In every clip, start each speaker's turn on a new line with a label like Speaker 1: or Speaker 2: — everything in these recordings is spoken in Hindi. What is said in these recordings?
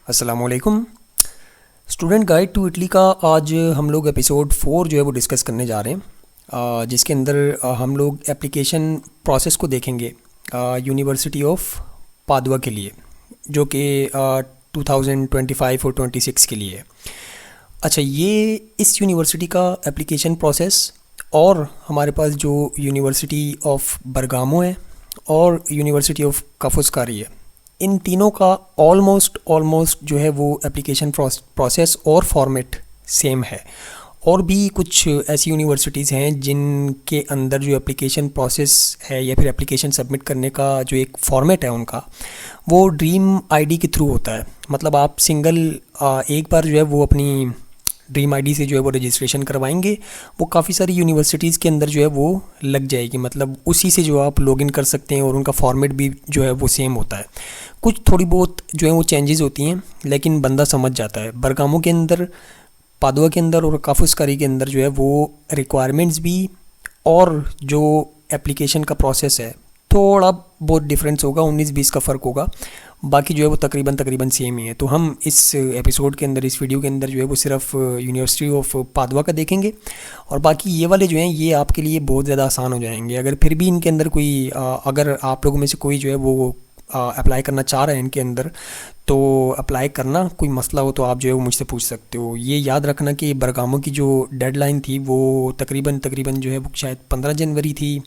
Speaker 1: अस्सलाम वालेकुम। स्टूडेंट गाइड टू इटली का आज हम लोग एपिसोड 4 जो है वो डिस्कस करने जा रहे हैं, जिसके अंदर हम लोग एप्लीकेशन प्रोसेस को देखेंगे यूनिवर्सिटी ऑफ पादुआ के लिए, जो कि 2025 और 26 के लिए है। अच्छा, ये इस यूनिवर्सिटी का एप्लीकेशन प्रोसेस और हमारे पास जो यूनिवर्सिटी ऑफ बरगामो है और यूनिवर्सिटी ऑफ काफुस्कारी है, इन तीनों का ऑलमोस्ट जो है वो एप्लीकेशन प्रोसेस और फॉर्मेट सेम है। और भी कुछ ऐसी यूनिवर्सिटीज़ हैं जिनके अंदर जो एप्लीकेशन प्रोसेस है या फिर एप्लीकेशन सबमिट करने का जो एक फॉर्मेट है उनका, वो ड्रीम आईडी के थ्रू होता है। मतलब आप सिंगल एक बार जो है वो अपनी ड्रीम आईडी से जो है वो रजिस्ट्रेशन करवाएंगे, वो काफ़ी सारी यूनिवर्सिटीज़ के अंदर जो है वो लग जाएगी। मतलब उसी से जो आप लॉगिन कर सकते हैं और उनका फॉर्मेट भी जो है वो सेम होता है। कुछ थोड़ी बहुत जो है वो चेंजेस होती हैं, लेकिन बंदा समझ जाता है। बरगामो के अंदर, पादुआ के अंदर और काफुस्कारी के अंदर जो है वो रिक्वायरमेंट्स भी और जो एप्लीकेशन का प्रोसेस है थोड़ा बहुत डिफरेंस होगा, 19-20 का फ़र्क होगा। बाकी जो है वो तकरीबन सेम ही है। तो हम इस एपिसोड के अंदर, इस वीडियो के अंदर जो है वो सिर्फ यूनिवर्सिटी ऑफ पादुआ का देखेंगे, और बाकी ये वाले जो हैं ये आपके लिए बहुत ज़्यादा आसान हो जाएंगे। अगर फिर भी इनके अंदर कोई अगर आप लोगों में से कोई जो है वो अप्लाई करना चाह रहे हैं इनके अंदर, तो अप्लाई करना कोई मसला हो तो आप जो है वो मुझसे पूछ सकते हो। ये याद रखना कि बरगामो की जो डेडलाइन थी वो तकरीबन जो है वो शायद 15 जनवरी थी,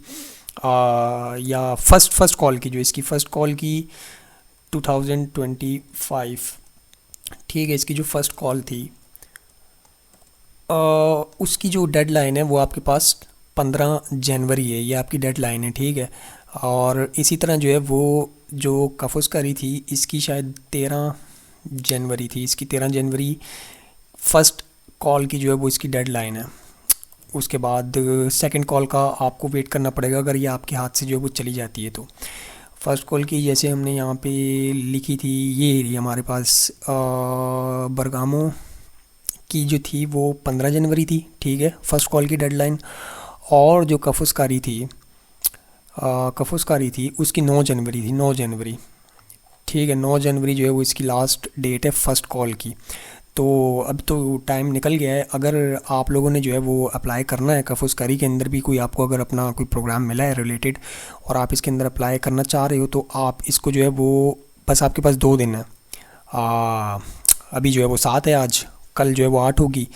Speaker 1: या फर्स्ट कॉल की, जो इसकी फ़र्स्ट कॉल की 2025, ठीक है। इसकी जो फ़र्स्ट कॉल थी उसकी जो डेडलाइन है वो आपके पास 15 जनवरी है, ये आपकी डेडलाइन है, ठीक है। और इसी तरह जो है वो जो काफुस्कारी थी इसकी शायद 13 जनवरी थी। इसकी 13 जनवरी फ़र्स्ट कॉल की जो है वो इसकी डेडलाइन है। उसके बाद सेकंड कॉल का आपको वेट करना पड़ेगा अगर ये आपके हाथ से जो है वो चली जाती है तो। फ़र्स्ट कॉल की जैसे हमने यहाँ पे लिखी थी, ये रही हमारे पास बरगामो की जो थी वो 15 जनवरी थी, ठीक है, फ़र्स्ट कॉल की डेडलाइन। और जो काफुस्कारी थी उसकी 9 जनवरी थी, 9 जनवरी, ठीक है। 9 जनवरी जो है वो इसकी लास्ट डेट है फ़र्स्ट कॉल की। तो अब तो टाइम निकल गया है। अगर आप लोगों ने जो है वो अप्लाई करना है काफुस्कारी के अंदर भी, कोई आपको अगर अपना कोई प्रोग्राम मिला है रिलेटेड और आप इसके अंदर अप्लाई करना चाह रहे हो, तो आप इसको जो है वो बस आपके पास 2 दिन है। अभी जो है वो 7 है आज, कल जो है वो 8 होगी,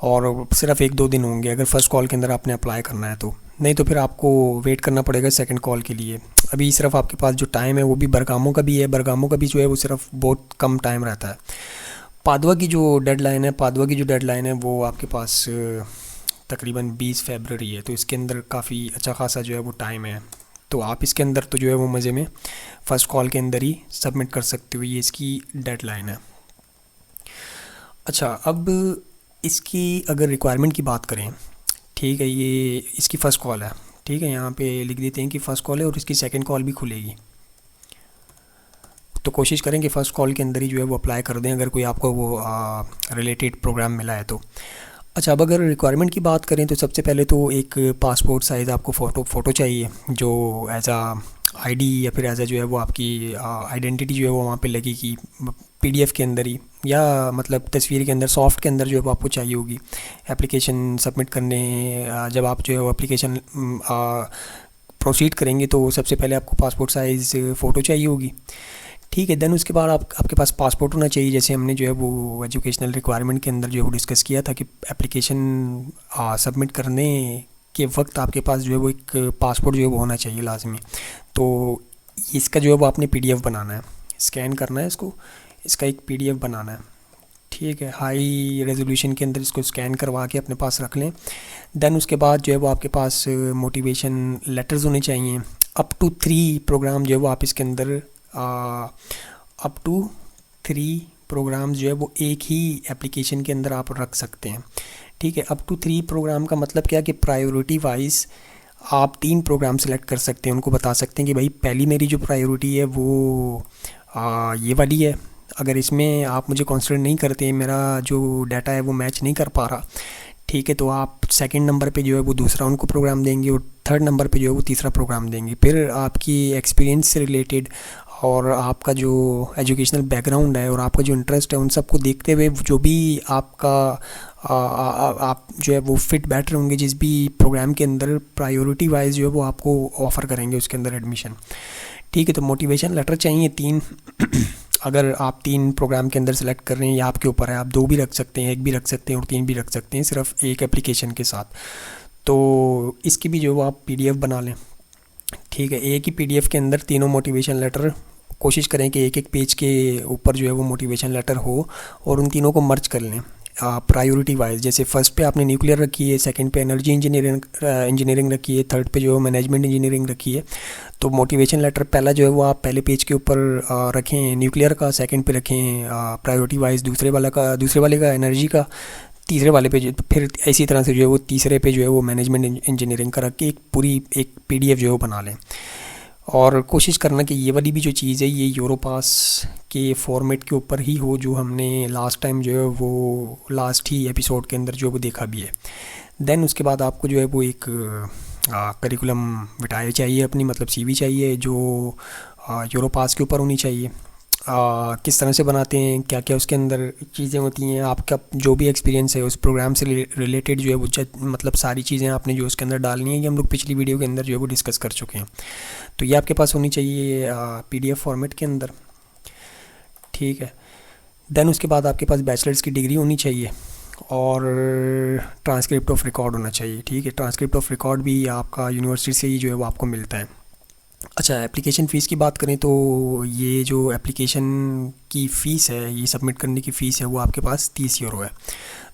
Speaker 1: और सिर्फ 1-2 दिन होंगे अगर फ़र्स्ट कॉल के अंदर आपने अप्लाई करना है तो। नहीं तो फिर आपको वेट करना पड़ेगा सेकंड कॉल के लिए। अभी सिर्फ आपके पास जो टाइम है वो भी बरगामो का भी है, बरगामो का भी जो है वो सिर्फ बहुत कम टाइम रहता है। पादुआ की जो डेडलाइन है वो आपके पास तकरीबन 20 फरवरी है। तो इसके अंदर काफ़ी अच्छा खासा जो है वो टाइम है। तो आप इसके अंदर तो जो है वो मज़े में फ़र्स्ट कॉल के अंदर ही सबमिट कर सकते हो। ये इसकी डेडलाइन है। अच्छा, अब इसकी अगर रिक्वायरमेंट की बात करें, ठीक है, ये इसकी फ़र्स्ट कॉल है, ठीक है। यहाँ पे लिख देते हैं कि फ़र्स्ट कॉल है और इसकी सेकंड कॉल भी खुलेगी। तो कोशिश करें कि फ़र्स्ट कॉल के अंदर ही जो है वो अप्लाई कर दें अगर कोई आपको वो रिलेटेड प्रोग्राम मिला है तो। अच्छा, अब अगर रिक्वायरमेंट की बात करें तो सबसे पहले तो एक पासपोर्ट साइज़ आपको फ़ोटो चाहिए, जो एज आईडी या फिर एज जो है वो आपकी आइडेंटिटी जो है वो वहाँ पे लगेगी पीडीएफ के अंदर ही, या मतलब तस्वीर के अंदर, सॉफ्ट के अंदर जो है वो आपको चाहिए होगी एप्लीकेशन सबमिट करने। जब आप जो है वो एप्लीकेशन प्रोसीड करेंगे तो सबसे पहले आपको पासपोर्ट साइज़ फ़ोटो चाहिए होगी, ठीक है। देन उसके बाद आपके पास पासपोर्ट होना चाहिए, जैसे हमने जो है वो एजुकेशनल रिक्वायरमेंट के अंदर जो है वो डिस्कस किया था कि एप्लीकेशन सबमिट करने के वक्त आपके पास जो है वो एक पासपोर्ट जो है वो होना चाहिए लाजमी। तो इसका जो है वो आपने पीडीएफ बनाना है, स्कैन करना है इसको, इसका एक पीडीएफ बनाना है, ठीक है। हाई रेजोल्यूशन के अंदर इसको स्कैन करवा के अपने पास रख लें। देन उसके बाद जो है वो आपके पास मोटिवेशन लेटर्स होने चाहिए। अप टू 3 प्रोग्राम जो है वो आप इसके अंदर अप टू 3 प्रोग्राम जो है वो एक ही एप्लीकेशन के अंदर आप रख सकते हैं, ठीक है। अप टू 3 प्रोग्राम का मतलब क्या कि प्रायोरिटी वाइज आप 3 प्रोग्राम सेलेक्ट कर सकते हैं। उनको बता सकते हैं कि भाई पहली मेरी जो प्रायोरिटी है वो ये वाली है, अगर इसमें आप मुझे कंसिडर नहीं करते, मेरा जो डाटा है वो मैच नहीं कर पा रहा, ठीक है, तो आप सेकंड नंबर पे जो है वो दूसरा उनको प्रोग्राम देंगे और थर्ड नंबर पे जो है वो तीसरा प्रोग्राम देंगे। फिर आपकी एक्सपीरियंस से रिलेटेड और आपका जो एजुकेशनल बैकग्राउंड है और आपका जो इंटरेस्ट है, उन सबको देखते हुए जो भी आपका आप जो है वो फिट बैठ रहे होंगे जिस भी प्रोग्राम के अंदर, प्रायोरिटी वाइज जो है वो आपको ऑफ़र करेंगे उसके अंदर एडमिशन। ठीक है, तो मोटिवेशन लेटर चाहिए 3। अगर आप 3 प्रोग्राम के अंदर सेलेक्ट कर रहे हैं, या आपके ऊपर है, आप 2 भी रख सकते हैं, 1 भी रख सकते हैं और 3 भी रख सकते हैं, सिर्फ एक एप्लीकेशन के साथ। तो इसकी भी जो है वो आप PDF बना लें। ठीक है, एक ही PDF के अंदर तीनों मोटिवेशन लेटर, कोशिश करें कि एक एक पेज के ऊपर जो है वो मोटिवेशन लेटर हो, और उन तीनों को मर्ज कर लें प्रायोरिटी वाइज। जैसे फर्स्ट पे आपने न्यूक्लियर रखी है, सेकंड पे एनर्जी इंजीनियरिंग रखी है, थर्ड पे जो है मैनेजमेंट इंजीनियरिंग रखी है। तो मोटिवेशन लेटर पहला जो है वो आप पहले पेज के ऊपर रखें न्यूक्लियर का, सेकंड पे रखें प्रायोरिटी वाइज दूसरे वाले का एनर्जी का, तीसरे वाले पे फिर इसी तरह से जो है वो तीसरे पे जो है वो मैनेजमेंट इंजीनियरिंग का रख के एक PDF जो है वो बना लें। और कोशिश करना कि ये वाली भी जो चीज़ है ये यूरोपास के फॉर्मेट के ऊपर ही हो, जो हमने लास्ट टाइम जो है वो लास्ट ही एपिसोड के अंदर जो वो देखा भी है। देन उसके बाद आपको जो है वो एक करिकुलम विटाए चाहिए अपनी, मतलब CV चाहिए जो यूरोपास के ऊपर होनी चाहिए। किस तरह से बनाते हैं, क्या क्या उसके अंदर चीज़ें होती हैं, आपका जो भी एक्सपीरियंस है उस प्रोग्राम से रिलेटेड जो है वो मतलब सारी चीज़ें आपने जो उसके अंदर डालनी है, ये हम लोग पिछली वीडियो के अंदर जो है वो डिस्कस कर चुके हैं। तो ये आपके पास होनी चाहिए PDF फॉर्मेट के अंदर। ठीक है, देन उसके बाद आपके पास बैचलर्स की डिग्री होनी चाहिए और ट्रांसक्रिप्ट ऑफ रिकॉर्ड होना चाहिए। ठीक है, ट्रांसक्रिप्ट ऑफ रिकॉर्ड भी आपका यूनिवर्सिटी से ही जो है वो आपको मिलता है। अच्छा, एप्लीकेशन फ़ीस की बात करें तो ये जो एप्लीकेशन की फ़ीस है, ये सबमिट करने की फ़ीस है, वो आपके पास 30 यूरो है।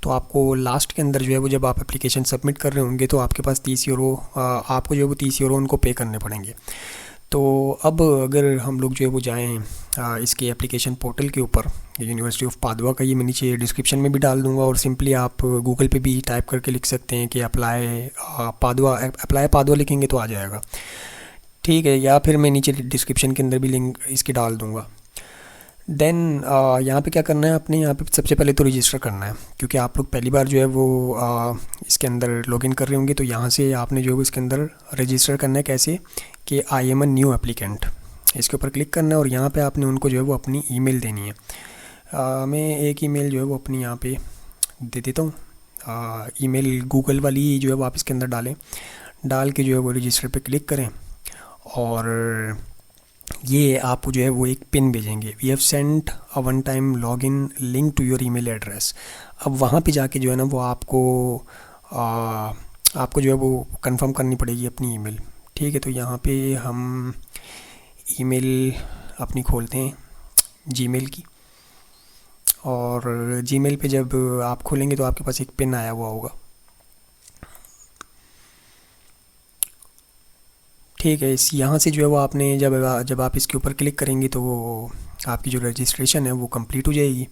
Speaker 1: तो आपको लास्ट के अंदर जो है वो जब आप एप्लीकेशन सबमिट कर रहे होंगे तो आपके पास 30 यूरो, आपको जो है वो 30 यूरो उनको पे करने पड़ेंगे। तो अब अगर हम लोग जो है वो जाएँ इसके एप्लीकेशन पोर्टल के ऊपर, यूनिवर्सिटी ऑफ पादुआ का, ये मैं नीचे डिस्क्रिप्शन में भी डाल दूंगा, और सिंपली आप गूगल पे भी टाइप करके लिख सकते हैं कि अप्लाई पादुआ लिखेंगे तो आ जाएगा। ठीक है, या फिर मैं नीचे डिस्क्रिप्शन के अंदर भी लिंक इसकी डाल दूंगा। देन यहाँ पे क्या करना है, आपने यहाँ पे सबसे पहले तो रजिस्टर करना है, क्योंकि आप लोग पहली बार जो है वो इसके अंदर लॉगिन कर रहे होंगे। तो यहाँ से आपने जो है इसके अंदर रजिस्टर करना है। कैसे कि I am a new applicant, इसके ऊपर क्लिक करना है और यहाँ पे आपने उनको जो है वो अपनी ईमेल देनी है। मैं एक ईमेल जो है वो अपनी यहाँ पे दे देता हूँ। ईमेल गूगल वाली जो है वो आप इसके अंदर डाल के जो है वो रजिस्टर पे क्लिक करें, और ये आपको जो है वो एक पिन भेजेंगे। We have sent a one time login link to your email address. अब वहाँ पे जाके जो है ना वो आपको जो है वो कंफर्म करनी पड़ेगी अपनी ईमेल। ठीक है, तो यहाँ पे हम ईमेल अपनी खोलते हैं जीमेल की, और जीमेल पे जब आप खोलेंगे तो आपके पास एक पिन आया हुआ होगा। ठीक है, इस यहाँ से जो है वो आपने जब आप इसके ऊपर क्लिक करेंगे तो आपकी जो रजिस्ट्रेशन है वो कंप्लीट हो जाएगी।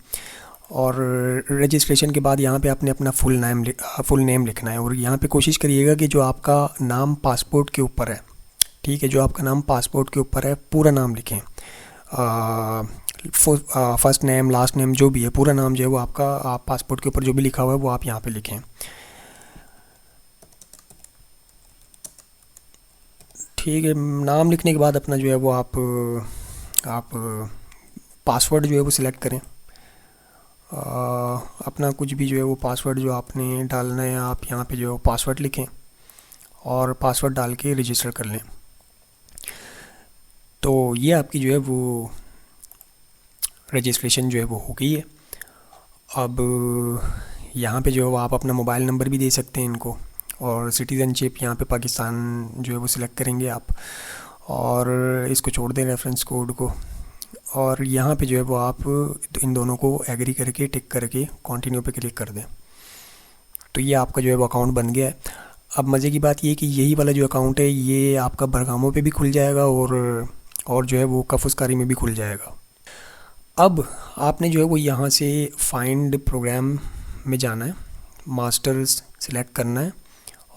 Speaker 1: और रजिस्ट्रेशन के बाद यहाँ पे आपने अपना फुल नेम लिखना है, और यहाँ पे कोशिश करिएगा कि जो आपका नाम पासपोर्ट के ऊपर है, ठीक है, जो आपका नाम पासपोर्ट के ऊपर है पूरा नाम लिखें। फर्स्ट नेम, लास्ट नेम, जो भी है पूरा नाम जो है वो आपका आप पासपोर्ट के ऊपर जो भी लिखा हुआ है वो आप यहाँ पे लिखें। ठीक है, नाम लिखने के बाद अपना जो है वो आप पासवर्ड जो है वो सिलेक्ट करें। अपना कुछ भी जो है वो पासवर्ड जो आपने डालना है, आप यहाँ पे जो है पासवर्ड लिखें और पासवर्ड डाल के रजिस्टर कर लें। तो ये आपकी जो है वो रजिस्ट्रेशन जो है वो हो गई है। अब यहाँ पे जो है वो आप अपना मोबाइल नंबर भी दे सकते हैं इनको, और सिटीज़नशिप यहाँ पे पाकिस्तान जो है वो सिलेक्ट करेंगे आप, और इसको छोड़ दें रेफरेंस कोड को, और यहाँ पे जो है वो आप इन दोनों को एग्री करके टिक करके कंटिन्यू पे क्लिक कर दें। तो ये आपका जो है वो अकाउंट बन गया है। अब मज़े की बात ये कि यही वाला जो अकाउंट है ये आपका बरगामो पे भी खुल जाएगा और जो है वो कफुसकारी में भी खुल जाएगा। अब आपने जो है वो यहाँ से फाइंड प्रोग्राम में जाना है, मास्टर्स सिलेक्ट करना है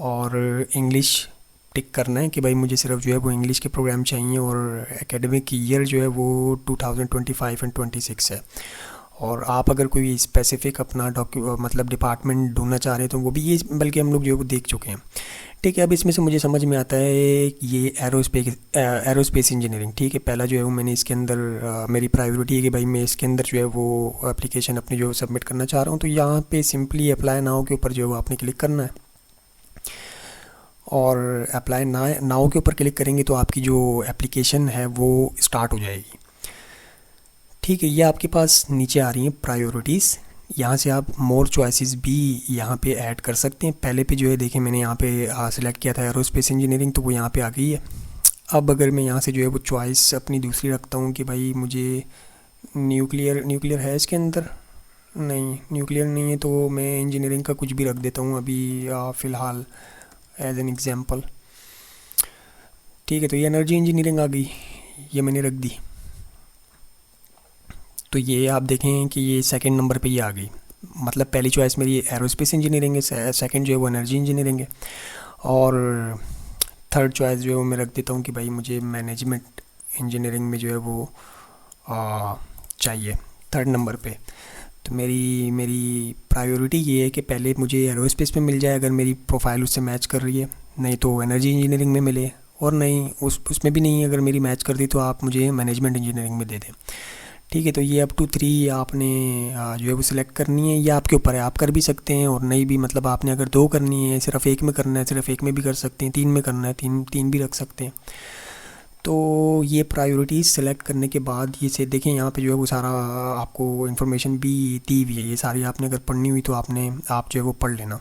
Speaker 1: और इंग्लिश टिक करना है कि भाई मुझे सिर्फ जो है वो इंग्लिश के प्रोग्राम चाहिए, और एकेडमिक ईयर जो है वो 2025 एंड 26 है। और आप अगर कोई स्पेसिफिक अपना मतलब डिपार्टमेंट ढूंढना चाह रहे हैं तो वो भी ये बल्कि हम लोग जो है वो देख चुके हैं। ठीक है, अब इसमें से मुझे समझ में आता है ये एरोस्पेस इंजीनियरिंग। ठीक है, पहला जो है वो मैंने इसके अंदर मेरी प्रायोरिटी है कि भाई मैं इसके अंदर जो है वो एप्लीकेशन अपनी जो सबमिट करना चाह रहा हूँ। तो यहाँ पे सिंपली अप्लाई नाउ के ऊपर जो है वो आपने क्लिक करना है, और अप्लाई नाउ के ऊपर क्लिक करेंगे तो आपकी जो एप्लीकेशन है वो स्टार्ट हो जाएगी। ठीक है, ये आपके पास नीचे आ रही हैं प्रायोरिटीज़। यहाँ से आप मोर चॉइसेस भी यहाँ पे ऐड कर सकते हैं। पहले पे जो है देखें मैंने यहाँ पे सिलेक्ट किया था एरोस्पेस इंजीनियरिंग, तो वो यहाँ पे आ गई है। अब अगर मैं यहाँ से जो है वो चॉइस अपनी दूसरी रखता हूँ कि भाई मुझे न्यूक्लियर है इसके अंदर, नहीं न्यूक्लियर नहीं है, तो मैं इंजीनियरिंग का कुछ भी रख देता हूँ अभी फ़िलहाल एज एन एग्ज़ाम्पल। ठीक है, तो ये एनर्जी इंजीनियरिंग आ गई, ये मैंने रख दी। तो ये आप देखें कि ये सेकंड नंबर पे ये आ गई, मतलब पहली चॉइस मेरी एरोस्पेस इंजीनियरिंग है, सेकंड जो है वो एनर्जी इंजीनियरिंग है, और थर्ड चॉइस जो है वो मैं रख देता हूँ कि भाई मुझे मैनेजमेंट इंजीनियरिंग में जो है वो चाहिए थर्ड नंबर पे। तो मेरी मेरी प्रायोरिटी ये है कि पहले मुझे एरोस्पेस में मिल जाए अगर मेरी प्रोफाइल उससे मैच कर रही है, नहीं तो एनर्जी इंजीनियरिंग में मिले, और नहीं उसमें भी नहीं अगर मेरी मैच कर दी तो आप मुझे मैनेजमेंट इंजीनियरिंग में दे दें। ठीक है, तो ये अप टू 3 आपने जो है वो सिलेक्ट करनी है। ये आपके ऊपर है, आप कर भी सकते हैं और नहीं भी, मतलब आपने अगर 2 करनी है, सिर्फ एक में करना है सिर्फ एक में भी कर सकते हैं, 3 में करना है तीन भी रख सकते हैं। तो ये प्रायोरिटीज़ सेलेक्ट करने के बाद ये से देखें यहाँ पे जो है वो सारा आपको इन्फॉर्मेशन भी दी हुई है, ये सारी आपने अगर पढ़नी हुई तो आप जो है वो पढ़ लेना।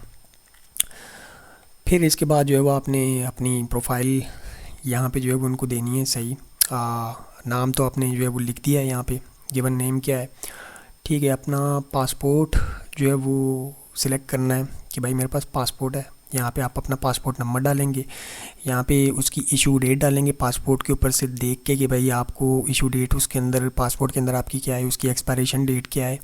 Speaker 1: फिर इसके बाद जो है वो आपने अपनी प्रोफाइल यहाँ पे जो है वो उनको देनी है सही। नाम तो आपने जो है वो लिख दिया है यहाँ पे, गिवन नेम क्या है। ठीक है, अपना पासपोर्ट जो है वो सिलेक्ट करना है कि भाई मेरे पास पासपोर्ट है। यहाँ पे आप अपना पासपोर्ट नंबर डालेंगे, यहाँ पे उसकी इशू डेट डालेंगे पासपोर्ट के ऊपर से देख के कि भाई आपको इशू डेट उसके अंदर पासपोर्ट के अंदर आपकी क्या है, उसकी एक्सपायरेशन डेट क्या है,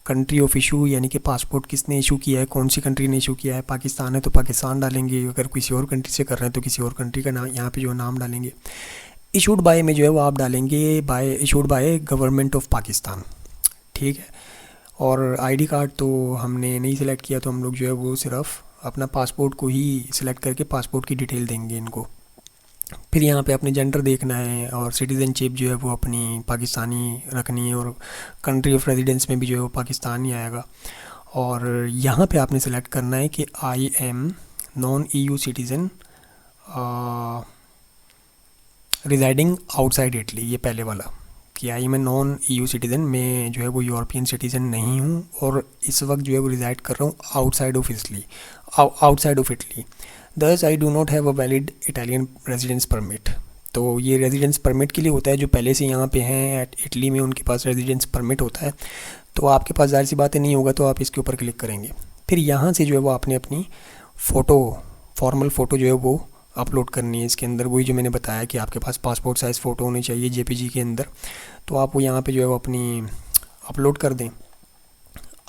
Speaker 1: कंट्री ऑफ इशू यानी कि पासपोर्ट किसने इशू किया है, कौन सी कंट्री ने इशू किया है। पाकिस्तान है तो पाकिस्तान डालेंगे, अगर किसी और कंट्री से कर रहे हैं तो किसी और कंट्री का नाम यहाँ पे जो नाम डालेंगे। इशूड बाय में जो है वो आप डालेंगे by issued by government of Pakistan. ठीक है, और आईडी कार्ड तो हमने नहीं सिलेक्ट किया, तो हम लोग जो है वो सिर्फ अपना पासपोर्ट को ही सिलेक्ट करके पासपोर्ट की डिटेल देंगे इनको। फिर यहाँ पे अपने जेंडर देखना है, और सिटीज़नशिप जो है वो अपनी पाकिस्तानी रखनी है, और कंट्री ऑफ रेजिडेंस में भी जो है वो पाकिस्तानी आएगा। और यहाँ पे आपने सेलेक्ट करना है कि I am non EU citizen residing outside Italy, ये पहले वाला कि आई मैं नॉन EU सिटीज़न, मैं जो है वो यूरोपियन सिटीज़न नहीं हूँ और इस वक्त जो है वो रिज़ाइड कर रहा हूँ outside of Italy. Thus I do not have a valid Italian residence permit. तो ये रेजिडेंस परमिट के लिए होता है, जो पहले से यहाँ पे हैं इटली में उनके पास रेजिडेंस परमिट होता है। तो आपके पास ज़ाहिर सी बातें नहीं होगा, तो आप इसके ऊपर क्लिक करेंगे। फिर यहाँ से जो है वो आपने अपनी फॉर्मल फ़ोटो जो है वो अपलोड करनी है इसके अंदर, वही जो मैंने बताया कि आपके पास पासपोर्ट साइज़ फ़ोटो होनी चाहिए JPG के अंदर। तो आप वो यहाँ पे जो है वो अपनी अपलोड कर दें।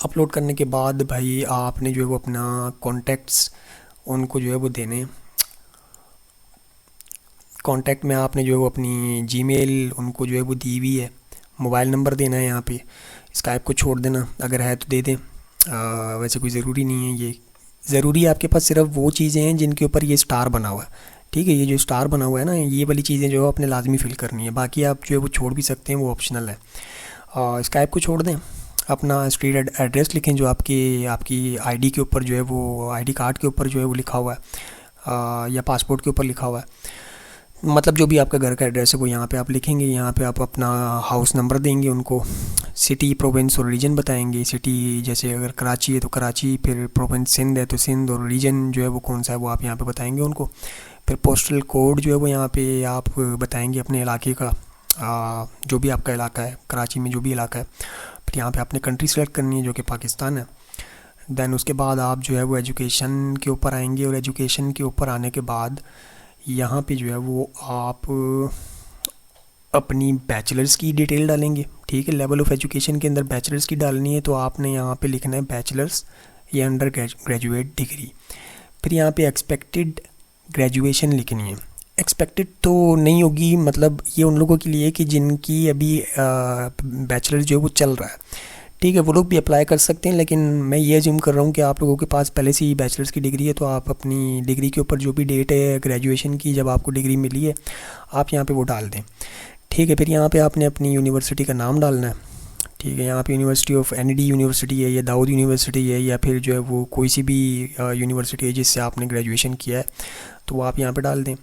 Speaker 1: अपलोड करने के बाद भाई आपने जो है वो अपना कॉन्टैक्ट्स उनको जो है वो देने, कॉन्टैक्ट में आपने जो है वो अपनी जीमेल उनको जो है वो दी हुई है, मोबाइल नंबर देना है यहाँ पे, स्काइप को छोड़ देना अगर है तो दे दें, वैसे कोई ज़रूरी नहीं है। ये ज़रूरी है आपके पास सिर्फ वो चीज़ें हैं जिनके ऊपर ये स्टार बना हुआ है। ठीक है, ये जो स्टार बना हुआ है ना, ये वाली चीज़ें जो है आपने लाजमी फिल करनी है, बाकी आप जो है वो छोड़ भी सकते हैं, वो ऑप्शनल है। स्काइप को छोड़ दें, अपना स्ट्रीट एड्रेस लिखें जो आपकी आईडी के ऊपर जो है वो आईडी कार्ड के ऊपर जो है वो लिखा हुआ है, या पासपोर्ट के ऊपर लिखा हुआ है, मतलब जो भी आपका घर का एड्रेस है वो यहाँ पे आप लिखेंगे। यहाँ पे आप अपना हाउस नंबर देंगे उनको, सिटी प्रोविंस और रीजन बताएंगे। सिटी जैसे अगर कराची है तो कराची, फिर प्रोविंस सिंध है तो सिंध, और रीजन जो है वो कौन सा है वो आप यहाँ पे बताएंगे उनको। फिर पोस्टल कोड जो है वो यहाँ पे आप बताएंगे अपने इलाके का, जो भी आपका इलाका है, कराची में जो भी इलाका है। फिर यहाँ पे आपने कंट्री सेलेक्ट करनी है जो कि पाकिस्तान है। दैन उसके बाद आप जो है वो एजुकेशन के ऊपर आएंगे, और एजुकेशन के ऊपर आने के बाद यहाँ पे जो है वो आप अपनी बैचलर्स की डिटेल डालेंगे। ठीक है, लेवल ऑफ एजुकेशन के अंदर बैचलर्स की डालनी है, तो आपने यहाँ पे लिखना है बैचलर्स या अंडर ग्रेजुएट डिग्री। फिर यहाँ पे एक्सपेक्टेड ग्रेजुएशन लिखनी है। एक्सपेक्टेड तो नहीं होगी, मतलब ये उन लोगों के लिए कि जिनकी अभी बैचलर जो है वो चल रहा है। ठीक है, वो लोग भी अप्लाई कर सकते हैं, लेकिन मैं ये अज्यूम कर रहा हूँ कि आप लोगों के पास पहले से ही बैचलर्स की डिग्री है, तो आप अपनी डिग्री के ऊपर जो भी डेट है ग्रेजुएशन की जब आपको डिग्री मिली है आप यहाँ पे वो डाल दें। ठीक है, फिर यहाँ पे आपने अपनी यूनिवर्सिटी का नाम डालना है। ठीक है, यहाँ पे यूनिवर्सिटी ऑफ एनडी यूनिवर्सिटी है या दाऊद यूनिवर्सिटी है या फिर जो है वो कोई सी भी यूनिवर्सिटी है जिससे आपने ग्रेजुएशन किया है, तो वो आप यहाँ पे डाल दें।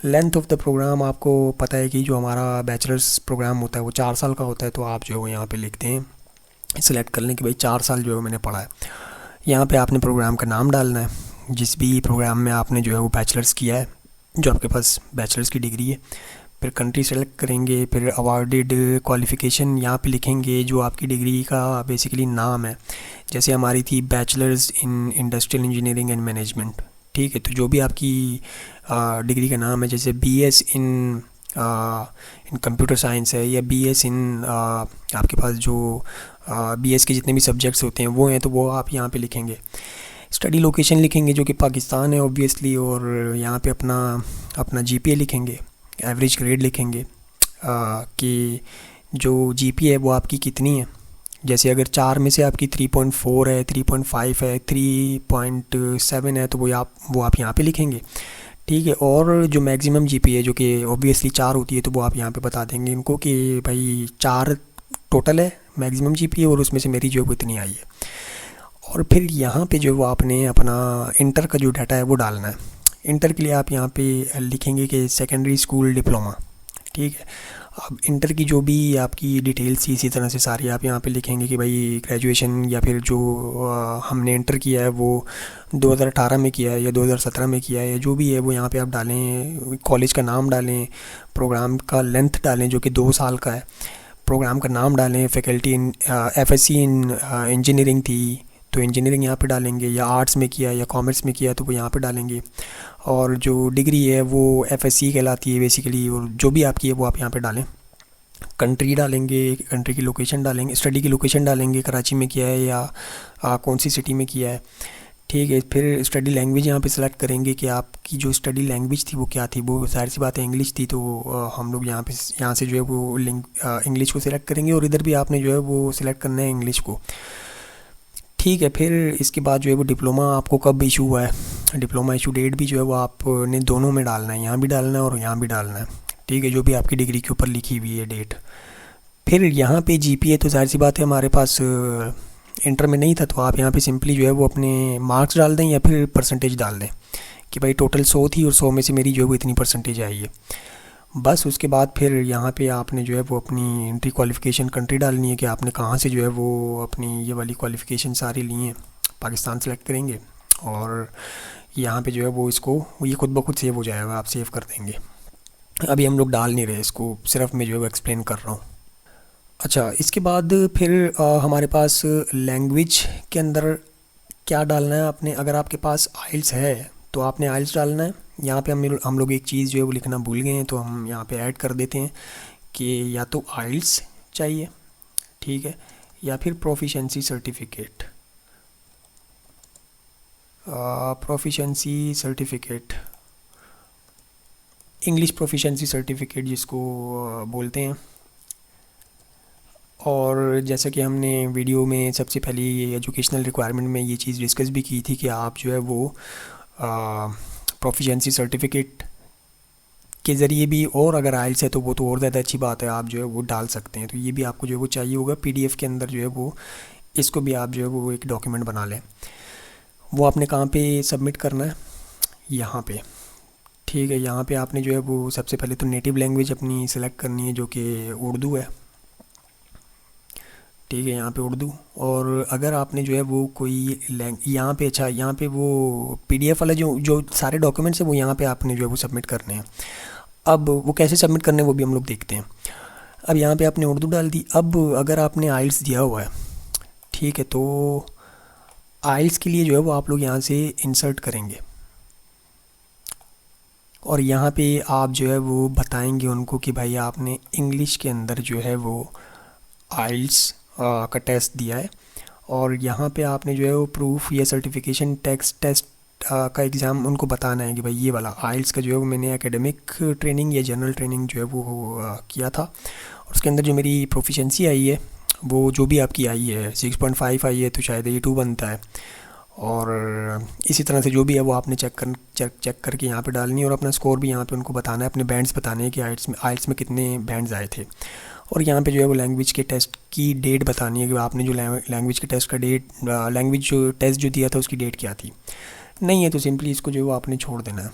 Speaker 1: लेंथ ऑफ द प्रोग्राम आपको पता है कि जो हमारा बैचलर्स प्रोग्राम होता है वो 4 साल का होता है, तो आप जो है वो यहाँ पे लिखते हैं, सिलेक्ट कर लें कि भाई 4 साल जो है मैंने पढ़ा है। यहाँ पे आपने प्रोग्राम का नाम डालना है, जिस भी प्रोग्राम में आपने जो है वो बैचलर्स किया है, जो आपके पास बैचलर्स की डिग्री है। फिर कंट्री सेलेक्ट करेंगे, फिर अवार्डेड क्वालिफ़िकेशन यहाँ पे लिखेंगे जो आपकी डिग्री का बेसिकली नाम है। जैसे हमारी थी bachelors in industrial engineering and management. ठीक है, तो जो भी आपकी डिग्री का नाम है, जैसे बीएस इन कंप्यूटर साइंस है या बीएस इन आपके पास जो बीएस के जितने भी सब्जेक्ट्स होते हैं वो हैं, तो वो आप यहाँ पे लिखेंगे। स्टडी लोकेशन लिखेंगे जो कि पाकिस्तान है ऑब्वियसली, और यहाँ पे अपना अपना जीपीए लिखेंगे, एवरेज ग्रेड लिखेंगे कि जो जीपीए है वो आपकी कितनी है। जैसे अगर 4 में से आपकी 3.4 है, 3.5 है, 3.7 है, तो वो आप यहाँ पे लिखेंगे। ठीक है, और जो मैक्सिमम जीपीए जो कि ऑब्वियसली 4 होती है, तो वो आप यहाँ पे बता देंगे इनको कि भाई 4 टोटल है मैक्सिमम जीपीए और उसमें से मेरी जो है वो इतनी आई है। और फिर यहाँ पे जो है वो आपने अपना इंटर का जो डाटा है वो डालना है। इंटर के लिए आप यहाँ पे लिखेंगे कि सेकेंडरी स्कूल डिप्लोमा। ठीक है, अब इंटर की जो भी आपकी डिटेल्स थी इसी तरह से सारी आप यहाँ पे लिखेंगे कि भाई ग्रेजुएशन या फिर जो हमने इंटर किया है वो 2018 में किया है या 2017 में किया है या जो भी है वो यहाँ पे आप डालें। कॉलेज का नाम डालें, प्रोग्राम का लेंथ डालें जो कि 2 साल का है, प्रोग्राम का नाम डालें। Faculty in FSc in engineering थी तो इंजीनियरिंग यहाँ पे डालेंगे, या आर्ट्स में किया या कॉमर्स में किया तो वो यहाँ पे डालेंगे। और जो डिग्री है वो एफएससी कहलाती है बेसिकली, और जो भी आपकी है वो आप यहाँ पे डालें। कंट्री डालेंगे, कंट्री की लोकेशन डालेंगे, स्टडी की लोकेशन डालेंगे, कराची में किया है या कौन सी सिटी में किया है। ठीक है, फिर स्टडी लैंग्वेज यहाँ पे सेलेक्ट करेंगे कि आपकी जो स्टडी लैंग्वेज थी वो क्या थी। वो जाहिर सी बात है इंग्लिश थी, तो हम लोग यहाँ से जो है वो इंग्लिश को सिलेक्ट करेंगे, और इधर भी आपने जो है वो सिलेक्ट करना है इंग्लिश को। ठीक है, फिर इसके बाद जो है वो डिप्लोमा आपको कब इशू हुआ है, डिप्लोमा इशू डेट भी जो है वो आपने दोनों में डालना है, यहाँ भी डालना है और यहाँ भी डालना है। ठीक है, जो भी आपकी डिग्री के ऊपर लिखी हुई है डेट। फिर यहाँ पे जीपीए तो जाहिर सी बात है हमारे पास इंटर में नहीं था, तो आप यहाँ पे सिंपली जो है वो अपने मार्क्स डाल दें या फिर परसेंटेज डाल दें कि भाई टोटल 100 थी और 100 में से मेरी जो है वो इतनी परसेंटेज आई है। बस उसके बाद फिर यहाँ पे आपने जो है वो अपनी एंट्री क्वालिफ़िकेशन कंट्री डालनी है कि आपने कहाँ से जो है वो अपनी ये वाली क्वालिफ़िकेशन सारी ली हैं। पाकिस्तान सेलेक्ट करेंगे और यहाँ पे जो है वो इसको ये खुद ब खुद सेव हो जाएगा, आप सेव कर देंगे। अभी हम लोग डाल नहीं रहे इसको, सिर्फ मैं जो है वो एक्सप्लेन कर रहा हूँ। अच्छा, इसके बाद फिर हमारे पास लैंग्वेज के अंदर क्या डालना है आपने। अगर आपके पास आइल्स है तो आपने आइल्स डालना है। यहाँ पे हम लोग एक चीज़ जो है वो लिखना भूल गए हैं, तो हम यहाँ पे ऐड कर देते हैं कि या तो आइल्स चाहिए, ठीक है, या फिर proficiency certificate. Proficiency certificate, English proficiency certificate जिसको बोलते हैं। और जैसा कि हमने वीडियो में सबसे पहली एजुकेशनल रिक्वायरमेंट में ये चीज़ डिस्कस भी की थी कि आप जो है वो प्रोफिशेंसी सर्टिफिकेट के ज़रिए भी, और अगर आइल्स है तो वो तो और ज़्यादा अच्छी बात है, आप जो है वो डाल सकते हैं। तो ये भी आपको जो है वो चाहिए होगा पीडीएफ के अंदर जो है वो, इसको भी आप जो है वो एक डॉक्यूमेंट बना लें। वो आपने कहाँ पे सबमिट करना है, यहाँ पे। ठीक है, यहाँ पे आपने जो है वो सबसे पहले तो नेटिव लैंग्वेज अपनी सेलेक्ट करनी है जो कि उर्दू है। ठीक है, यहाँ पे उर्दू। और अगर आपने जो है वो कोई यहाँ पे, अच्छा यहाँ पे वो पीडीएफ वाला जो जो सारे डॉक्यूमेंट्स हैं वो यहाँ पे आपने जो है वो सबमिट करने हैं। अब वो कैसे सबमिट करने हैं वो भी हम लोग देखते हैं। अब यहाँ पे आपने उर्दू डाल दी। अब अगर आपने आइल्स दिया हुआ है, ठीक है, तो आइल्स के लिए जो है वो आप लोग यहाँ से इंसर्ट करेंगे और यहाँ पे आप जो है वो बताएंगे उनको कि भाई आपने इंग्लिश के अंदर जो है वो आइल्स का टेस्ट दिया है, और यहाँ पे आपने जो है वो प्रूफ या सर्टिफिकेशन टेस्ट का एग्ज़ाम उनको बताना है कि भाई ये वाला आइल्स का जो है वो मैंने एकेडमिक ट्रेनिंग या जनरल ट्रेनिंग जो है वो किया था, और उसके अंदर जो मेरी प्रोफिशेंसी आई है वो जो भी आपकी आई है 6.5 आई है तो शायद A2 बनता है। और इसी तरह से जो भी है वो आपने चेक करके यहाँ पे डालनी है और अपना स्कोर भी यहाँ पे उनको बताना है, अपने बैंड्स बताने हैं कि आइल्स में कितने बैंड्स आए थे। और यहाँ पे जो है वो लैंग्वेज के टेस्ट की डेट बतानी है कि आपने जो लैंग्वेज के टेस्ट का डेट लैंग्वेज जो टेस्ट जो दिया था उसकी डेट क्या थी। नहीं है तो सिंपली इसको जो है वो आपने छोड़ देना है।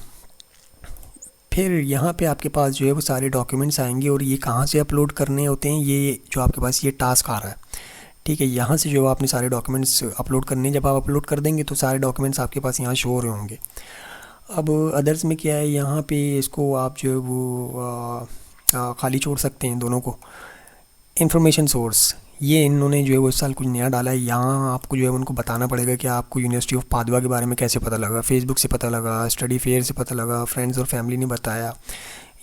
Speaker 1: फिर यहाँ पे आपके पास जो है वो सारे डॉक्यूमेंट्स आएंगे और ये कहाँ से अपलोड करने होते हैं, ये जो आपके पास ये टास्क आ रहा है, ठीक है। यहाँ से जो आपने सारे डॉक्यूमेंट्स अपलोड करने हैं। जब आप अपलोड कर देंगे तो सारे डॉक्यूमेंट्स आपके पास यहाँ शो हो रहे होंगे। अब अदर्स में क्या है, यहाँ पे इसको आप जो है वो खाली छोड़ सकते हैं दोनों को। इन्फॉर्मेशन सोर्स, ये इन्होंने जो है वो इस साल कुछ नया डाला है। यहाँ आपको जो है उनको बताना पड़ेगा कि आपको यूनिवर्सिटी ऑफ पादवा के बारे में कैसे पता लगा। फेसबुक से पता लगा, स्टडी फेयर से पता लगा, फ्रेंड्स और फैमिली ने बताया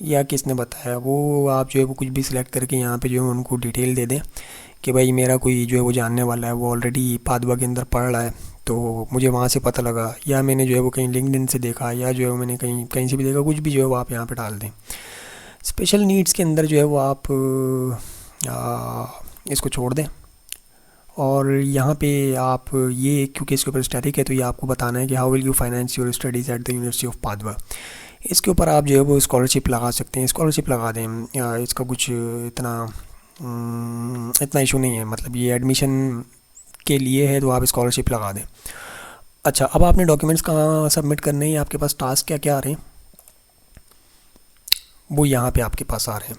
Speaker 1: या किसने बताया, वो आप जो है वो कुछ भी सिलेक्ट करके यहाँ पे जो है उनको डिटेल दे दें कि भाई मेरा कोई जो है वो जानने वाला है, वो ऑलरेडी पादवा के अंदर पढ़ रहा है तो मुझे वहाँ से पता लगा, या मैंने जो है वो कहीं लिंक्डइन से देखा, या जो है मैंने कहीं कहीं से भी देखा, कुछ भी जो है वो आप यहाँ पे डाल दें। स्पेशल नीड्स के अंदर जो है वो आप इसको छोड़ दें। और यहाँ पे आप ये क्योंकि इसके ऊपर स्टैटिक है तो ये आपको बताना है कि how will you finance your studies at the university of Padova. इसके ऊपर आप जो है वो स्कॉलरशिप लगा सकते हैं, स्कॉलरशिप लगा दें। इसका कुछ इतना इशू नहीं है, मतलब ये एडमिशन के लिए है तो आप स्कॉलरशिप लगा दें। अच्छा, अब आपने डॉक्यूमेंट्स कहाँ सबमिट करने हैं, आपके पास टास्क क्या क्या आ रहे हैं वो यहाँ पे आपके पास आ रहे हैं,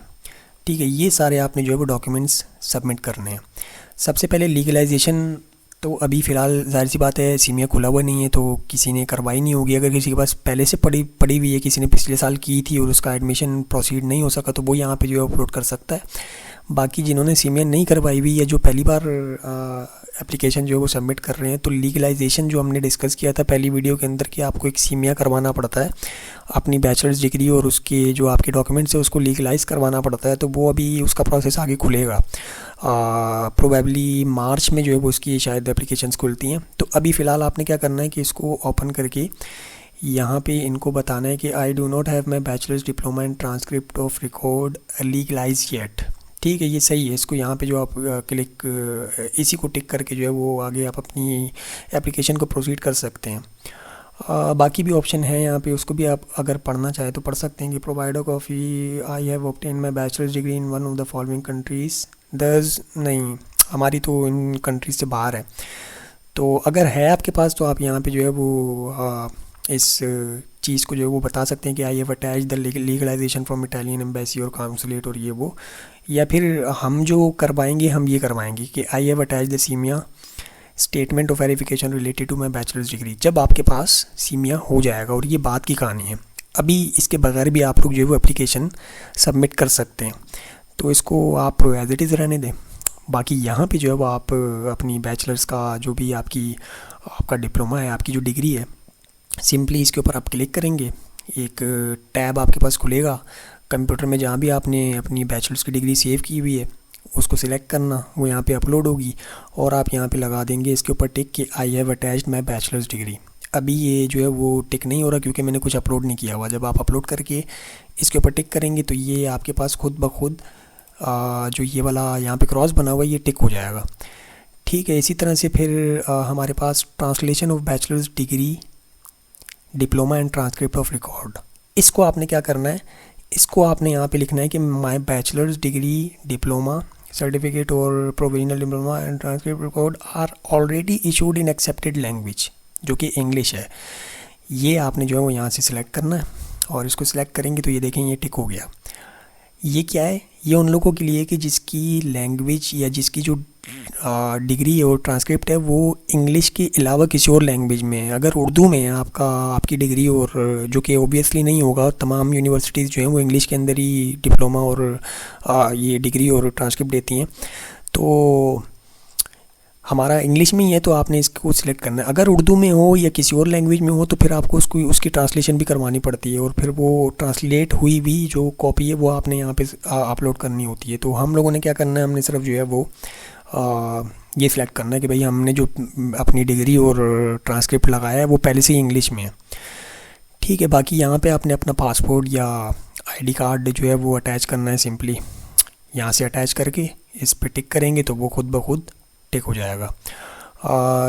Speaker 1: ठीक है। ये सारे आपने जो है वो डॉक्यूमेंट्स सबमिट करने हैं। सबसे पहले लीगलाइजेशन तो अभी फ़िलहाल जाहिर सी बात है सीमिया खुला हुआ नहीं है तो किसी ने करवाई नहीं होगी। अगर किसी के पास पहले से पड़ी हुई है, किसी ने पिछले साल की थी और उसका एडमिशन प्रोसीड नहीं हो सका तो वो यहाँ पे जो है अपलोड कर सकता है। बाकी जिन्होंने सीमिया नहीं करवाई हुई या जो पहली बार एप्लीकेशन जो है वो सबमिट कर रहे हैं, तो लीगलाइजेशन जो हमने डिस्कस किया था पहली वीडियो के अंदर कि आपको एक सीमिया करवाना पड़ता है अपनी बैचलर्स डिग्री और उसके जो आपके डॉक्यूमेंट्स है उसको लीगलाइज करवाना पड़ता है, तो वो अभी उसका प्रोसेस आगे खुलेगा। प्रोबेबली मार्च में जो है वो उसकी शायद एप्लीकेशंस खुलती हैं। तो अभी फ़िलहाल आपने क्या करना है कि इसको ओपन करके यहाँ पे इनको बताना है कि I do not have my bachelors diploma in transcript of record legalize yet, ठीक है। ये सही है, इसको यहाँ पे जो आप इसी को टिक करके जो है वो आगे आप अपनी एप्लीकेशन को प्रोसीड कर सकते हैं। बाकी भी ऑप्शन है यहाँ पे, उसको भी आप अगर पढ़ना चाहें तो पढ़ सकते हैं कि provide a coffee I have obtain my bachelors degree in one of the following countries. दर्ज नहीं, हमारी तो इन कंट्रीज से बाहर है। तो अगर है आपके पास तो आप यहाँ पे जो है वो इस चीज़ को जो है वो बता सकते हैं कि I have attach the legalisation from Italian embassy और काउंसुलेट और ये वो, या फिर हम जो करवाएंगे हम ये करवाएंगे कि I have attach the CIMEA statement of verification related to my bachelors degree. जब आपके पास सीमिया हो जाएगा, और ये बात की कहानी है, अभी इसके बगैर भी आप लोग जो है वो एप्लीकेशन सबमिट कर सकते हैं, तो इसको आप एज इट इज़ रहने दें। बाकी यहाँ पे जो है वो आप अपनी बैचलर्स का जो भी आपका डिप्लोमा है, आपकी जो डिग्री है, सिंपली इसके ऊपर आप क्लिक करेंगे, एक टैब आपके पास खुलेगा कंप्यूटर में जहाँ भी आपने अपनी बैचलर्स की डिग्री सेव की हुई है उसको सिलेक्ट करना, वो यहाँ पे अपलोड होगी और आप यहाँ पे लगा देंगे इसके ऊपर टिक कि I have attached my bachelors degree. अभी ये जो है वो टिक नहीं हो रहा क्योंकि मैंने कुछ अपलोड नहीं किया हुआ। जब आप अपलोड करके इसके ऊपर टिक करेंगे तो ये आपके पास खुद ब खुद जो ये वाला यहाँ पे क्रॉस बना हुआ है ये टिक हो जाएगा, ठीक है। इसी तरह से फिर हमारे पास translation of bachelor's degree diploma and transcript of record, इसको आपने क्या करना है, इसको आपने यहाँ पे लिखना है कि my bachelor's degree diploma certificate और provisional diploma and transcript record are already issued in accepted language, जो कि इंग्लिश है। ये आपने जो है वो यहाँ से सिलेक्ट करना है और इसको सिलेक्ट करेंगे तो ये देखें ये टिक हो गया। ये क्या है, ये उन लोगों के लिए कि जिसकी लैंग्वेज या जिसकी जो डिग्री है और ट्रांसक्रिप्ट है वो इंग्लिश के अलावा किसी और लैंग्वेज में है। अगर उर्दू में है आपकी डिग्री, और जो कि ओबियसली नहीं होगा, तमाम यूनिवर्सिटीज़ जो हैं वो इंग्लिश के अंदर ही डिप्लोमा और ये डिग्री और ट्रांसक्रिप्ट देती हैं, तो हमारा इंग्लिश में ही है तो आपने इसको सिलेक्ट करना है। अगर उर्दू में हो या किसी और लैंग्वेज में हो तो फिर आपको उसकी ट्रांसलेशन भी करवानी पड़ती है और फिर वो ट्रांसलेट हुई भी जो कॉपी है वो आपने यहाँ पे अपलोड करनी होती है। तो हम लोगों ने क्या करना है, हमने सिर्फ जो है वो ये सिलेक्ट करना है कि भाई हमने जो अपनी डिग्री और ट्रांसक्रिप्ट लगाया है वो पहले से ही इंग्लिश में है, ठीक है। बाकी यहाँ पे आपने अपना पासपोर्ट या आईडी कार्ड जो है वो अटैच करना है, सिंपली यहाँ से अटैच करके इस पे टिक करेंगे तो वो खुद ब खुद टिक हो जाएगा।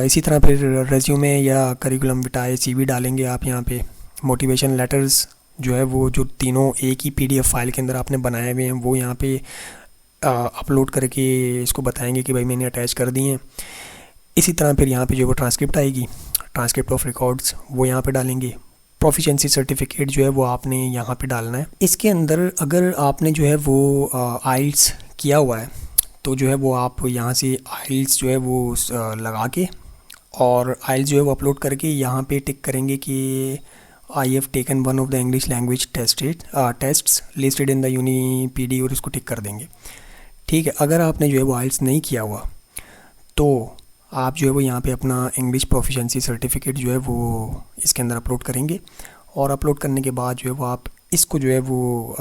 Speaker 1: इसी तरह फिर रेज्यूमे या करिकुलम विटाए सीवी डालेंगे आप यहाँ पे। मोटिवेशन लेटर्स जो है वो जो तीनों एक ही पीडीएफ फाइल के अंदर आपने बनाए हुए हैं वो यहाँ पे अपलोड करके इसको बताएंगे कि भाई मैंने अटैच कर दिए हैं। इसी तरह फिर यहाँ पे जो वो ट्रांसक्रिप्ट आएगी, ट्रांसक्रिप्ट ऑफ रिकॉर्ड्स, वो यहाँ पे डालेंगे। प्रोफिशिएंसी सर्टिफिकेट जो है वो आपने यहाँ पे डालना है। इसके अंदर अगर आपने जो है वो आइल्स किया हुआ है तो जो है वो आप यहाँ से आइल्स जो है वो लगा के और आइल्स जो है वो अपलोड करके यहाँ पे टिक करेंगे कि I have taken one of the English language tests listed in the UniPD और इसको टिक कर देंगे। ठीक है। अगर आपने जो है वो आइल्स नहीं किया हुआ तो आप जो है वो यहाँ पे अपना इंग्लिश प्रोफिशिएंसी सर्टिफिकेट जो है वो इसके अंदर अपलोड करेंगे और अपलोड करने के बाद जो है वो आप इसको जो है वो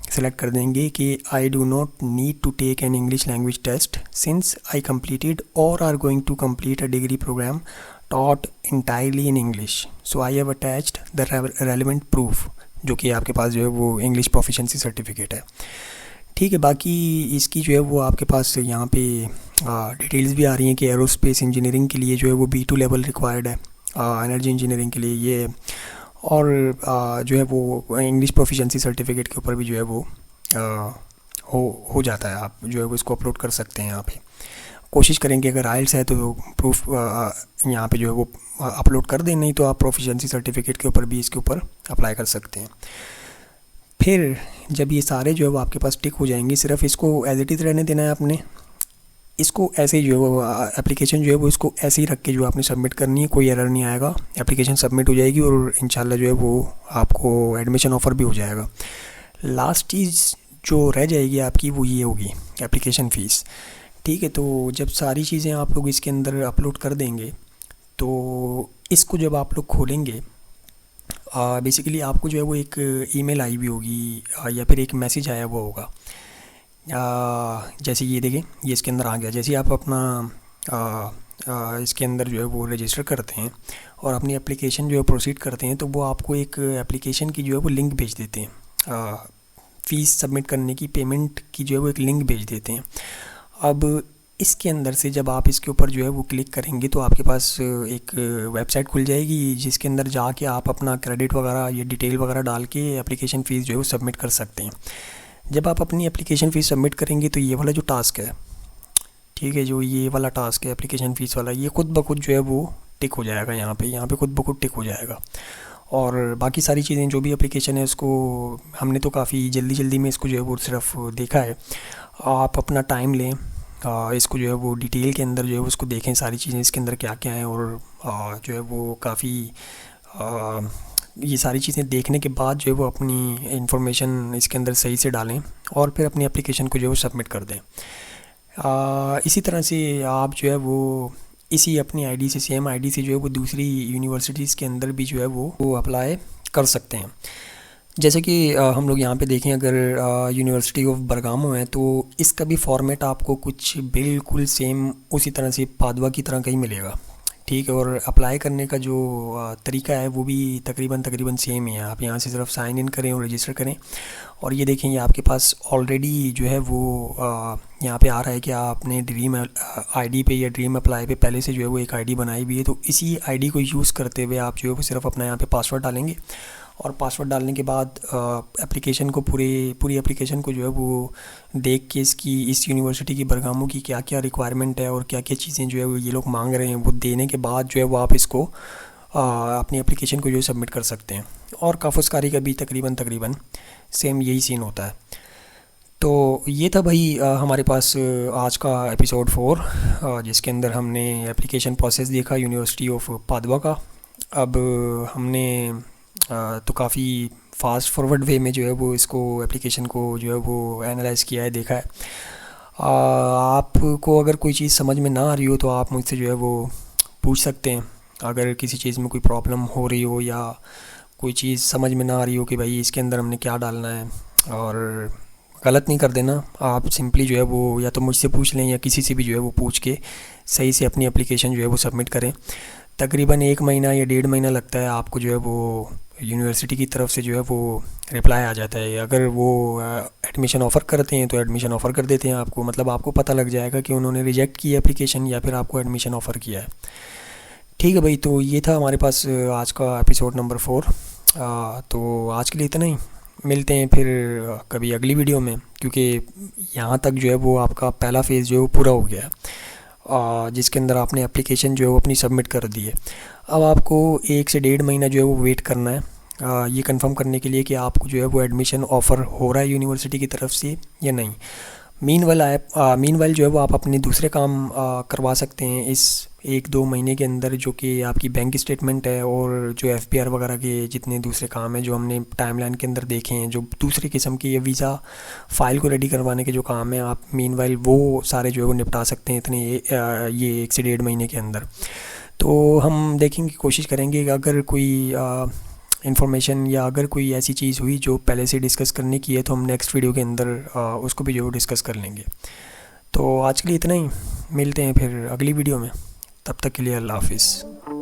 Speaker 1: सिलेक्ट कर देंगे कि I do not need to take an English language test since I completed और are going to complete a degree program taught entirely in English, so I have attached the relevant proof, जो कि आपके पास जो है वो इंग्लिश प्रोफिशिएंसी सर्टिफिकेट है। ठीक है। बाकी इसकी जो है वो आपके पास यहाँ पे डिटेल्स भी आ रही हैं कि एरोस्पेस इंजीनियरिंग के लिए जो है वो B2 लेवल रिक्वायर्ड है, एनर्जी इंजीनियरिंग के लिए ये, और जो है वो इंग्लिश प्रोफिशिएंसी सर्टिफिकेट के ऊपर भी जो है वो हो जाता है। आप जो है वो इसको अपलोड कर सकते हैं यहाँ पे। कोशिश करेंगे अगर आइल्स है तो प्रूफ यहाँ पे जो है वो अपलोड कर दें, नहीं तो आप प्रोफिशिएंसी सर्टिफिकेट के ऊपर भी इसके ऊपर अप्लाई कर सकते हैं। फिर जब ये सारे जो है वो आपके पास टिक हो जाएंगे, सिर्फ इसको एज इट इज़ रहने देना है आपने। इसको ऐसे ही जो है वो एप्लीकेशन जो है वो इसको ऐसे ही रख के जो आपने सबमिट करनी है, कोई एरर नहीं आएगा, एप्लीकेशन सबमिट हो जाएगी और इंशाल्लाह जो है वो आपको एडमिशन ऑफ़र भी हो जाएगा। लास्ट चीज़ जो रह जाएगी आपकी वो ये होगी एप्लीकेशन फ़ीस। ठीक है। तो जब सारी चीज़ें आप लोग इसके अंदर अपलोड कर देंगे तो इसको जब आप लोग खोलेंगे बेसिकली आपको जो है वो एक ईमेल आई हुई होगी या फिर एक मैसेज आया हुआ होगा। जैसे ये देखें, ये इसके अंदर आ गया। जैसे आप अपना इसके अंदर जो है वो रजिस्टर करते हैं और अपनी एप्लीकेशन जो है प्रोसीड करते हैं तो वो आपको एक एप्लीकेशन की जो है वो लिंक भेज देते हैं, फ़ीस सबमिट करने की, पेमेंट की जो है वो एक लिंक भेज देते हैं। अब इसके अंदर से जब आप इसके ऊपर जो है वो क्लिक करेंगे तो आपके पास एक वेबसाइट खुल जाएगी जिसके अंदर जाके आप अपना क्रेडिट वगैरह या डिटेल वगैरह डाल के एप्लीकेशन फ़ीस जो है वो सबमिट कर सकते हैं। जब आप अपनी एप्लीकेशन फ़ीस सबमिट करेंगे तो ये वाला जो टास्क है, ठीक है, जो ये वाला टास्क है एप्लीकेशन फ़ीस वाला, ये खुद ब खुद जो है वो टिक हो जाएगा यहाँ पे खुद ब खुद टिक हो जाएगा। और बाकी सारी चीज़ें जो भी एप्लीकेशन है उसको हमने तो काफ़ी जल्दी में इसको जो है वो सिर्फ देखा है। आप अपना टाइम लें, इसको जो है वो डिटेल के अंदर जो है उसको देखें, सारी चीज़ें इसके अंदर क्या क्या हैं, और जो है वो काफ़ी ये सारी चीज़ें देखने के बाद जो है वो अपनी इन्फॉर्मेशन इसके अंदर सही से डालें और फिर अपनी एप्लीकेशन को जो है वो सबमिट कर दें। इसी तरह से आप जो है वो इसी अपनी आईडी से, सेम आईडी से जो है वो दूसरी यूनिवर्सिटीज़ के अंदर भी जो है वो अप्लाई कर सकते हैं। जैसे कि हम लोग यहाँ पे देखें, अगर यूनिवर्सिटी ऑफ बरगामो है तो इसका भी फॉर्मेट आपको कुछ बिल्कुल सेम उसी तरह से पादवा की तरह का ही मिलेगा। ठीक है। और अप्लाई करने का जो तरीका है वो भी तकरीबन सेम ही है। आप यहाँ से सिर्फ साइन इन करें और रजिस्टर करें और ये देखें, ये आपके पास ऑलरेडी जो है वो यहाँ पे आ रहा है कि आपने ड्रीम आईडी पे या ड्रीम अप्लाई पे पहले से जो है वो एक आईडी बनाई हुई है। तो इसी आईडी को यूज़ करते हुए आप जो है वो सिर्फ अपना यहाँ पे पासवर्ड डालेंगे और पासवर्ड डालने के बाद एप्लीकेशन को पूरी एप्लीकेशन को जो है वो देख के इस यूनिवर्सिटी की बरगामो की क्या क्या रिक्वायरमेंट है और क्या क्या चीज़ें जो है वो ये लोग मांग रहे हैं वो देने के बाद जो है वो आप इसको अपनी एप्लीकेशन को जो है सबमिट कर सकते हैं। और काफ़ुस्कारी का भी तकरीबन सेम यही सीन होता है। तो ये था भाई हमारे पास आज का एपिसोड 4 जिसके अंदर हमने एप्लीकेशन प्रोसेस देखा यूनिवर्सिटी ऑफ पादवा का। अब हमने तो काफ़ी फास्ट फॉरवर्ड वे में जो है वो इसको एप्लीकेशन को जो है वो एनालाइज़ किया है, देखा है। आपको अगर कोई चीज़ समझ में ना आ रही हो तो आप मुझसे जो है वो पूछ सकते हैं। अगर किसी चीज़ में कोई प्रॉब्लम हो रही हो या कोई चीज़ समझ में ना आ रही हो कि भाई इसके अंदर हमने क्या डालना है, और गलत नहीं कर देना, आप सिंपली जो है वो या तो मुझसे पूछ लें या किसी से भी जो है वो पूछ के सही से अपनी एप्लीकेशन जो है वो सबमिट करें। तकरीबन 1 महीना या 1.5 महीना लगता है आपको जो है वो यूनिवर्सिटी की तरफ से जो है वो रिप्लाई आ जाता है। अगर वो एडमिशन ऑफ़र करते हैं तो एडमिशन ऑफ़र कर देते हैं आपको, मतलब आपको पता लग जाएगा कि उन्होंने रिजेक्ट की एप्लीकेशन या फिर आपको एडमिशन ऑफ़र किया है। ठीक है भाई, तो ये था हमारे पास आज का एपिसोड नंबर 4। तो आज के लिए इतना ही। मिलते हैं फिर कभी अगली वीडियो में, क्योंकि यहाँ तक जो है वो आपका पहला फ़ेज़ जो है वो पूरा हो गया है, जिसके अंदर आपने एप्लीकेशन जो है वो अपनी सबमिट कर दी है। अब आपको 1 से 1.5 महीना जो है वो वेट करना है ये कंफर्म करने के लिए कि आपको जो है वो एडमिशन ऑफ़र हो रहा है यूनिवर्सिटी की तरफ से या नहीं। मीनवाइल जो है वो आप अपने दूसरे काम करवा सकते हैं इस 1-2 महीने के अंदर, जो कि आपकी बैंक स्टेटमेंट है और जो FPR वगैरह के जितने दूसरे काम हैं जो हमने टाइमलाइन के अंदर देखे हैं, जो दूसरे किस्म के ये वीज़ा फ़ाइल को रेडी करवाने के जो काम हैं, आप मीनवाइल वो सारे जो है वो निपटा सकते हैं इतने ये 1 से 1.5 महीने के अंदर। तो हम देखेंगे, कोशिश करेंगे कि अगर कोई इन्फॉर्मेशन या अगर कोई ऐसी चीज़ हुई जो पहले से डिस्कस करने की है तो हम नेक्स्ट वीडियो के अंदर उसको भी जो डिस्कस कर लेंगे। तो आज के लिए इतना ही। मिलते हैं फिर अगली वीडियो में, तब तक के लिए अल्लाह हाफिज़।